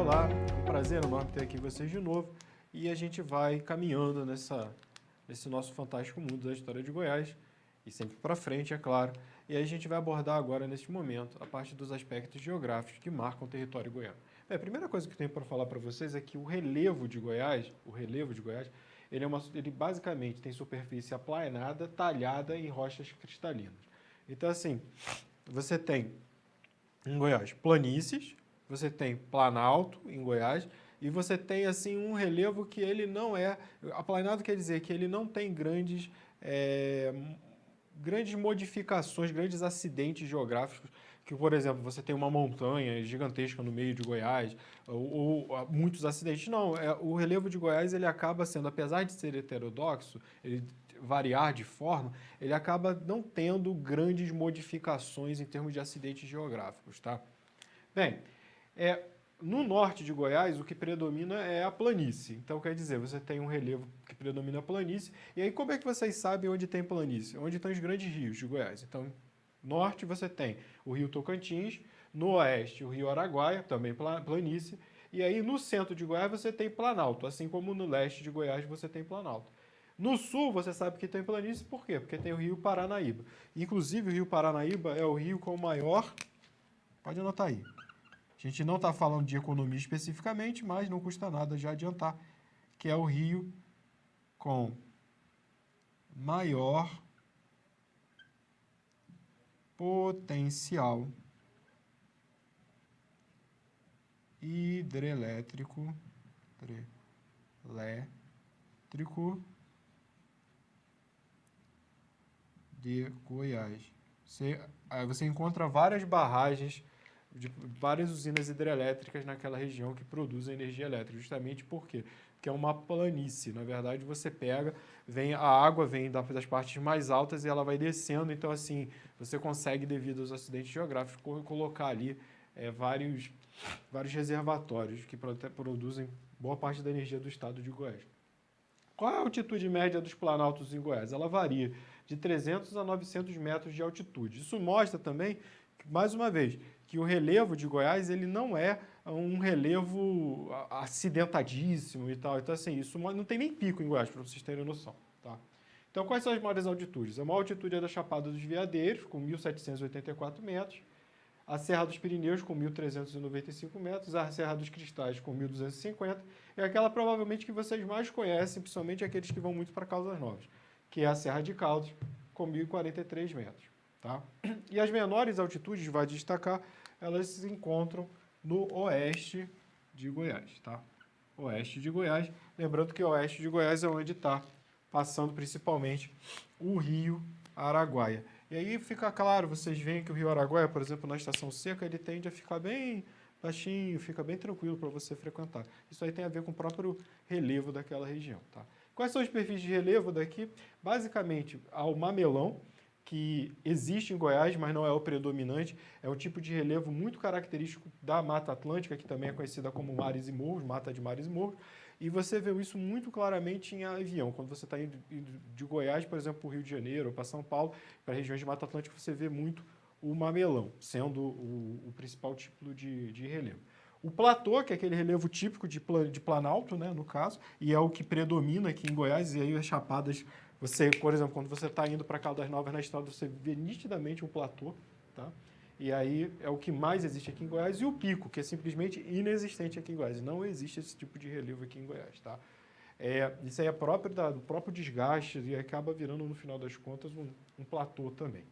Olá, é um prazer enorme ter aqui vocês de novo e a gente vai caminhando nesse nosso fantástico mundo da história de Goiás e sempre para frente, é claro. E aí a gente vai abordar agora, neste momento, a parte dos aspectos geográficos que marcam o território goiano. Bem, a primeira coisa que eu tenho para falar para vocês é que o relevo de Goiás, ele basicamente tem superfície aplainada, talhada em rochas cristalinas. Então, assim, você tem em Goiás planícies, você tem planalto em Goiás e você tem assim um relevo que ele não é aplanado, quer dizer que ele não tem grandes modificações, grandes acidentes geográficos, que, por exemplo, você tem uma montanha gigantesca no meio de Goiás, ou muitos acidentes. Não, o relevo de Goiás ele acaba sendo, apesar de ser heterodoxo, ele variar de forma, ele acaba não tendo grandes modificações em termos de acidentes geográficos, tá? Bem, no norte de Goiás, o que predomina é a planície. Então, quer dizer, você tem um relevo que predomina a planície. E aí, como é que vocês sabem onde tem planície? Onde estão os grandes rios de Goiás. Então, norte você tem o rio Tocantins, no oeste o rio Araguaia, também planície. E aí, no centro de Goiás, você tem planalto, assim como no leste de Goiás você tem planalto. No sul, você sabe que tem planície, por quê? Porque tem o rio Paranaíba. Inclusive, o rio Paranaíba é o rio com o maior... Pode anotar aí. A gente não está falando de economia especificamente, mas não custa nada já adiantar, que é o rio com maior potencial hidrelétrico de Goiás. Você encontra várias barragens de várias usinas hidrelétricas naquela região que produzem energia elétrica, justamente porque é uma planície. Na verdade, você pega, a água vem das partes mais altas e ela vai descendo, então assim, você consegue, devido aos acidentes geográficos, colocar ali vários reservatórios que produzem boa parte da energia do estado de Goiás. Qual é a altitude média dos planaltos em Goiás? Ela varia de 300 a 900 metros de altitude. Isso mostra também, mais uma vez, que o relevo de Goiás ele não é um relevo acidentadíssimo e tal. Então, assim, isso não tem nem pico em Goiás, para vocês terem noção. Tá? Então, quais são as maiores altitudes? A maior altitude é da Chapada dos Veadeiros, com 1.784 metros. A Serra dos Pirineus, com 1.395 metros, a Serra dos Cristais, com 1.250, e aquela provavelmente que vocês mais conhecem, principalmente aqueles que vão muito para Caldas Novas, que é a Serra de Caldas, com 1.043 metros. Tá? E as menores altitudes, vai destacar, elas se encontram no oeste de Goiás. Tá? Oeste de Goiás, lembrando que o oeste de Goiás é onde está passando principalmente o rio Araguaia. E aí fica claro, vocês veem que o rio Araguaia, por exemplo, na estação seca, ele tende a ficar bem baixinho, fica bem tranquilo para você frequentar. Isso aí tem a ver com o próprio relevo daquela região. Tá? Quais são os perfis de relevo daqui? Basicamente, há o mamelão, que existe em Goiás, mas não é o predominante. É um tipo de relevo muito característico da Mata Atlântica, que também é conhecida como mares e morros, mata de mares e morros. E você vê isso muito claramente em avião. Quando você está indo de Goiás, por exemplo, para o Rio de Janeiro ou para São Paulo, para regiões de Mata Atlântica, você vê muito o mamelão, sendo o principal tipo de relevo. O platô, que é aquele relevo típico de planalto, né, no caso, e é o que predomina aqui em Goiás, e aí as chapadas, por exemplo, quando você está indo para Caldas Novas na estrada, você vê nitidamente um platô, tá? E aí é o que mais existe aqui em Goiás, e o pico, que é simplesmente inexistente aqui em Goiás. Não existe esse tipo de relevo aqui em Goiás, tá? Isso aí é próprio do próprio desgaste e acaba virando, no final das contas, um platô também,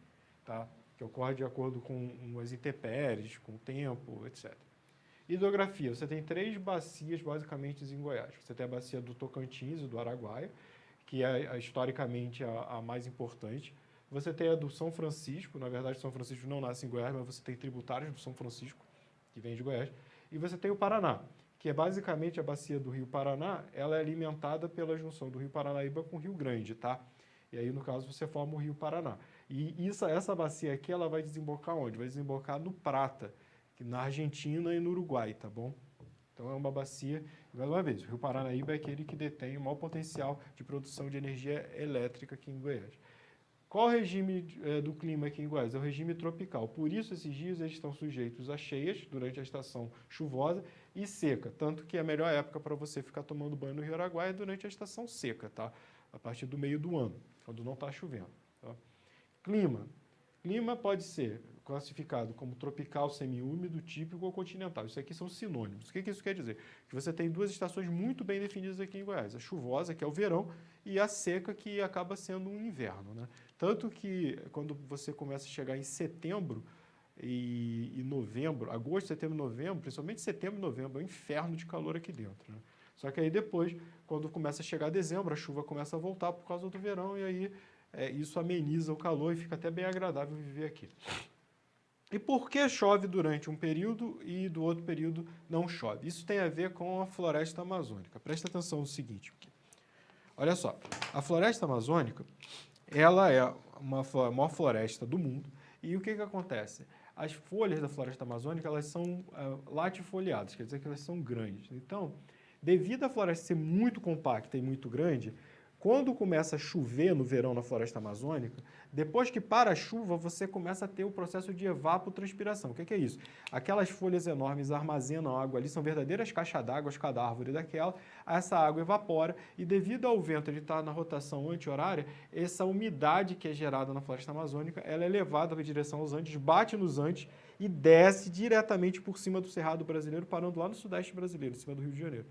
tá? Que ocorre de acordo com as intempéries, com o tempo, etc. Hidrografia, você tem 3 bacias basicamente em Goiás. Você tem a bacia do Tocantins e do Araguaia, que é historicamente a mais importante. Você tem a do São Francisco, na verdade São Francisco não nasce em Goiás, mas você tem tributários do São Francisco, que vem de Goiás. E você tem o Paraná, que é basicamente a bacia do Rio Paraná, ela é alimentada pela junção do Rio Paranaíba com o Rio Grande, tá? E aí, no caso, você forma o Rio Paraná. E essa bacia aqui, ela vai desembocar onde? Vai desembocar no Prata, na Argentina e no Uruguai, tá bom? Então é uma bacia, mais uma vez, o Rio Paranaíba é aquele que detém o maior potencial de produção de energia elétrica aqui em Goiás. Qual o regime do clima aqui em Goiás? É o regime tropical. Por isso, esses rios eles estão sujeitos a cheias durante a estação chuvosa e seca. Tanto que a melhor época para você ficar tomando banho no Rio Araguaia é durante a estação seca, tá? A partir do meio do ano, quando não está chovendo. Tá? Clima. Clima pode ser classificado como tropical, semiúmido, típico ou continental. Isso aqui são sinônimos. O que isso quer dizer? Que você tem duas estações muito bem definidas aqui em Goiás. A chuvosa, que é o verão, e a seca, que acaba sendo um inverno. Né? Tanto que quando você começa a chegar em setembro e novembro, agosto, setembro e novembro, principalmente setembro e novembro, é um inferno de calor aqui dentro. Né? Só que aí depois, quando começa a chegar dezembro, a chuva começa a voltar por causa do verão, e aí isso ameniza o calor e fica até bem agradável viver aqui. E por que chove durante um período e do outro período não chove? Isso tem a ver com a floresta amazônica. Presta atenção no seguinte. Olha só, a floresta amazônica, ela é a maior floresta do mundo. E o que acontece? As folhas da floresta amazônica, elas são latifoliadas, quer dizer que elas são grandes. Então, devido a floresta ser muito compacta e muito grande, quando começa a chover no verão na floresta amazônica, depois que para a chuva, você começa a ter o processo de evapotranspiração. O que é isso? Aquelas folhas enormes armazenam água ali, são verdadeiras caixas d'água, cada árvore daquela, essa água evapora e devido ao vento ele estar na rotação anti-horária, essa umidade que é gerada na floresta amazônica, ela é levada em direção aos Andes, bate nos Andes e desce diretamente por cima do Cerrado brasileiro, parando lá no sudeste brasileiro, em cima do Rio de Janeiro.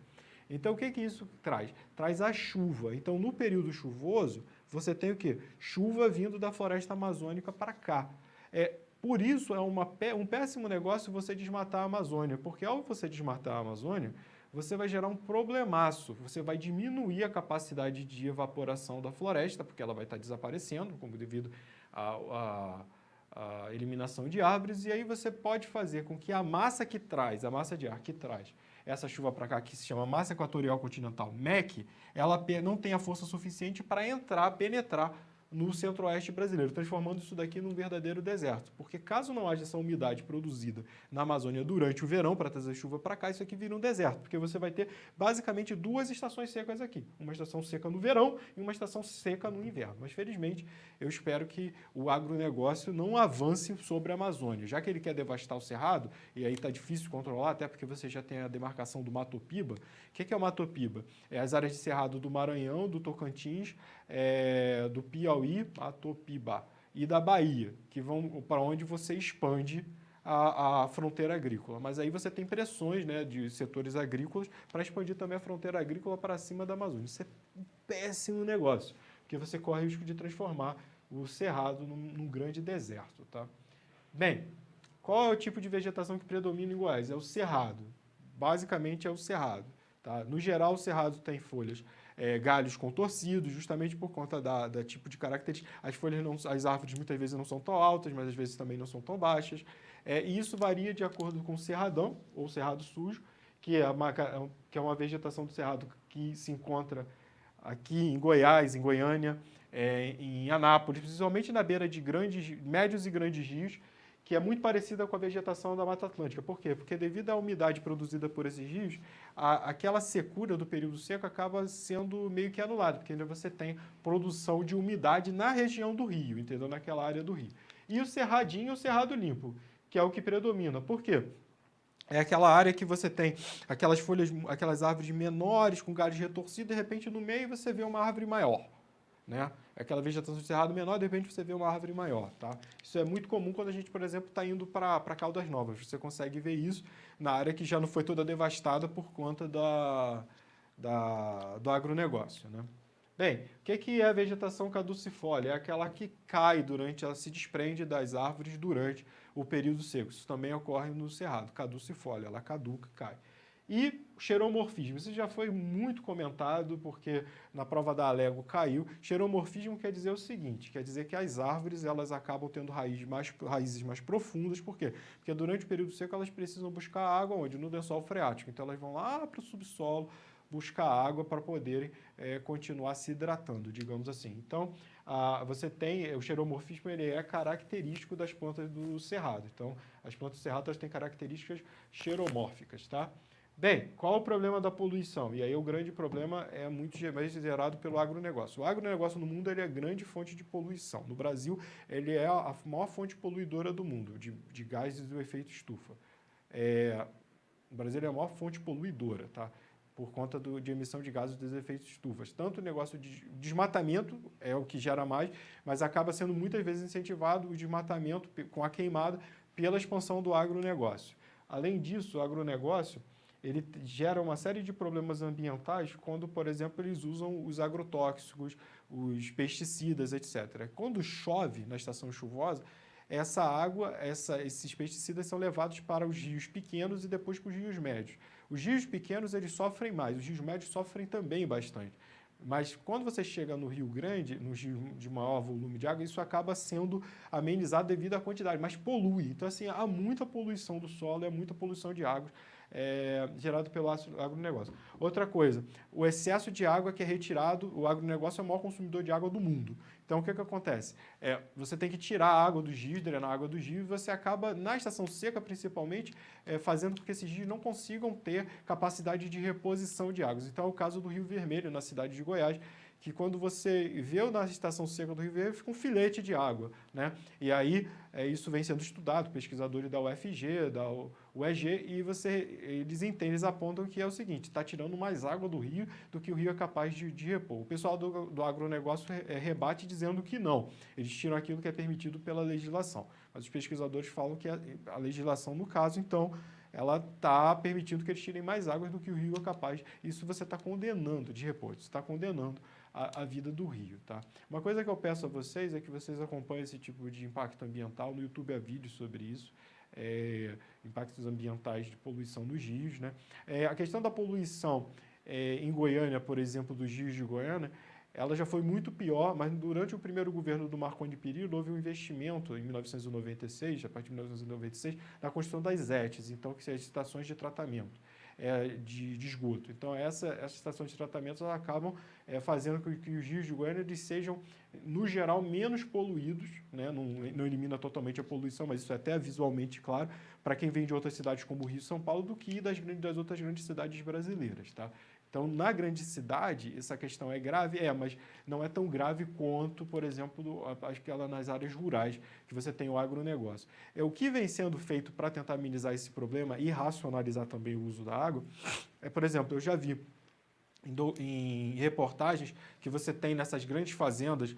Então, o que isso traz? Traz a chuva. Então, no período chuvoso, você tem o quê? Chuva vindo da floresta amazônica para cá. Por isso, é um péssimo negócio você desmatar a Amazônia, porque ao você desmatar a Amazônia, você vai gerar um problemaço, você vai diminuir a capacidade de evaporação da floresta, porque ela vai estar desaparecendo, como devido à eliminação de árvores, e aí você pode fazer com que a massa de ar que traz essa chuva para cá, que se chama massa equatorial continental, MEC, ela não tem a força suficiente para penetrar no centro-oeste brasileiro, transformando isso daqui num verdadeiro deserto. Porque caso não haja essa umidade produzida na Amazônia durante o verão para trazer chuva para cá, isso aqui vira um deserto, porque você vai ter basicamente duas estações secas aqui. Uma estação seca no verão e uma estação seca no inverno. Mas, felizmente, eu espero que o agronegócio não avance sobre a Amazônia. Já que ele quer devastar o Cerrado, e aí está difícil controlar, até porque você já tem a demarcação do Mato-Piba. O que é o Mato-Piba? É as áreas de cerrado do Maranhão, do Tocantins, do Piauí, Mato-Piba, e da Bahia, que vão para onde você expande a fronteira agrícola. Mas aí você tem pressões, né, de setores agrícolas para expandir também a fronteira agrícola para cima da Amazônia. Isso é um péssimo negócio, porque você corre o risco de transformar o Cerrado num grande deserto. Tá? Bem, qual é o tipo de vegetação que predomina em Goiás? É o cerrado. Basicamente é o cerrado. Tá? No geral, o cerrado tem folhas, galhos contorcidos, justamente por conta da tipo de característica. As árvores muitas vezes não são tão altas, mas às vezes também não são tão baixas. E isso varia de acordo com o cerradão, ou cerrado sujo, que é uma vegetação do cerrado que se encontra aqui em Goiás, em Goiânia, em Anápolis, principalmente na beira de médios e grandes rios, que é muito parecida com a vegetação da Mata Atlântica. Por quê? Porque devido à umidade produzida por esses rios, aquela secura do período seco acaba sendo meio que anulada, porque ainda você tem produção de umidade na região do rio, entendeu? Naquela área do rio. E o cerradinho é o cerrado limpo, que é o que predomina. Por quê? É aquela área que você tem aquelas folhas, aquelas árvores menores com galhos retorcidos, de repente no meio você vê uma árvore maior. Né? Aquela vegetação de cerrado menor, de repente você vê uma árvore maior. Tá? Isso é muito comum quando a gente, por exemplo, está indo para Caldas Novas. Você consegue ver isso na área que já não foi toda devastada por conta do agronegócio. Né? Bem, o que é a vegetação caducifólia? É aquela que ela se desprende das árvores durante o período seco. Isso também ocorre no cerrado, caducifólia, ela caduca e cai. E xeromorfismo, isso já foi muito comentado, porque na prova da Alego caiu. Xeromorfismo quer dizer o seguinte, quer dizer que as árvores elas acabam tendo raízes mais profundas, por quê? Porque durante o período seco elas precisam buscar água onde? No lençol freático, então elas vão lá para o subsolo buscar água para poderem continuar se hidratando, digamos assim. Então, você tem, o xeromorfismo ele é característico das plantas do cerrado, então as plantas do cerrado elas têm características xeromórficas, tá? Bem, qual o problema da poluição? E aí o grande problema é muito mais gerado pelo agronegócio. O agronegócio no mundo ele é a grande fonte de poluição. No Brasil, ele é a maior fonte poluidora do mundo, de gases do efeito estufa. O Brasil é a maior fonte poluidora, tá? Por conta de emissão de gases dos efeitos de estufas. Tanto o negócio de desmatamento é o que gera mais, mas acaba sendo muitas vezes incentivado o desmatamento com a queimada pela expansão do agronegócio. Além disso, o agronegócio ele gera uma série de problemas ambientais quando, por exemplo, eles usam os agrotóxicos, os pesticidas, etc. Quando chove na estação chuvosa, essa água, esses pesticidas são levados para os rios pequenos e depois para os rios médios. Os rios pequenos eles sofrem mais, os rios médios sofrem também bastante. Mas quando você chega no Rio Grande, no rio de maior volume de água, isso acaba sendo amenizado devido à quantidade, mas polui. Então, assim, há muita poluição do solo, há muita poluição de água gerado pelo agronegócio. Outra coisa, o excesso de água que é retirado, o agronegócio é o maior consumidor de água do mundo. Então, o que acontece? Você tem que tirar a água dos rios, drenar a água dos rios, e você acaba, na estação seca principalmente, fazendo com que esses rios não consigam ter capacidade de reposição de águas. Então, é o caso do Rio Vermelho, na cidade de Goiás, que quando você vê na estação seca do Rio Vermelho, fica um filete de água, né? E aí, isso vem sendo estudado, pesquisadores da UFG, da UEG, e eles entendem, eles apontam que é o seguinte, está tirando mais água do rio do que o rio é capaz de repor. O pessoal do agronegócio rebate dizendo que não, eles tiram aquilo que é permitido pela legislação. Mas os pesquisadores falam que a legislação, no caso, então, ela está permitindo que eles tirem mais águas do que o rio é capaz. Isso você está condenando de repor, você está condenando a vida do rio, tá? Uma coisa que eu peço a vocês é que vocês acompanhem esse tipo de impacto ambiental. No YouTube há vídeos sobre isso, impactos ambientais de poluição nos rios, né? A questão da poluição em Goiânia, por exemplo, dos rios de Goiânia, ela já foi muito pior, mas durante o primeiro governo do Marconi Perillo houve um investimento em 1996, a partir de 1996, na construção das ETs, então que são as estações de tratamento de esgoto. Então essas estações de tratamento elas acabam fazendo com que os rios de Goiânia eles sejam, no geral, menos poluídos, né? Não elimina totalmente a poluição, mas isso é até visualmente claro para quem vem de outras cidades como o Rio e São Paulo do que das outras grandes cidades brasileiras, tá? Então, na grande cidade, essa questão é grave, mas não é tão grave quanto, por exemplo, aquela nas áreas rurais, que você tem o agronegócio. O que vem sendo feito para tentar amenizar esse problema e racionalizar também o uso da água, por exemplo, eu já vi em reportagens que você tem nessas grandes fazendas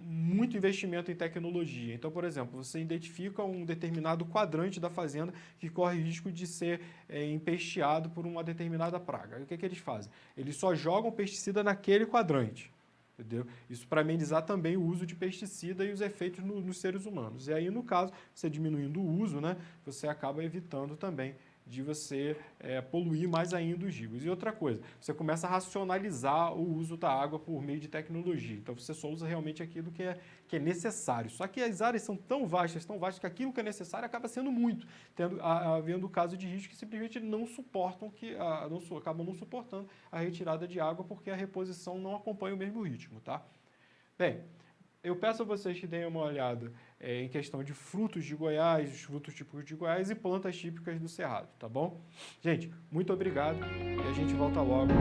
muito investimento em tecnologia. Então, por exemplo, você identifica um determinado quadrante da fazenda que corre risco de ser empesteado por uma determinada praga. Aí, o que eles fazem? Eles só jogam pesticida naquele quadrante. Entendeu? Isso para amenizar também o uso de pesticida e os efeitos nos seres humanos. E aí, no caso, você diminuindo o uso, né, você acaba evitando também de você poluir mais ainda os rios. E outra coisa, você começa a racionalizar o uso da água por meio de tecnologia. Então, você só usa realmente aquilo que é necessário. Só que as áreas são tão vastas, que aquilo que é necessário acaba sendo muito, havendo caso de risco que simplesmente não suportam, acabam não suportando a retirada de água porque a reposição não acompanha o mesmo ritmo, tá? Bem, eu peço a vocês que deem uma olhada em questão de frutos de Goiás, os frutos típicos de Goiás e plantas típicas do Cerrado, tá bom? Gente, muito obrigado e a gente volta logo.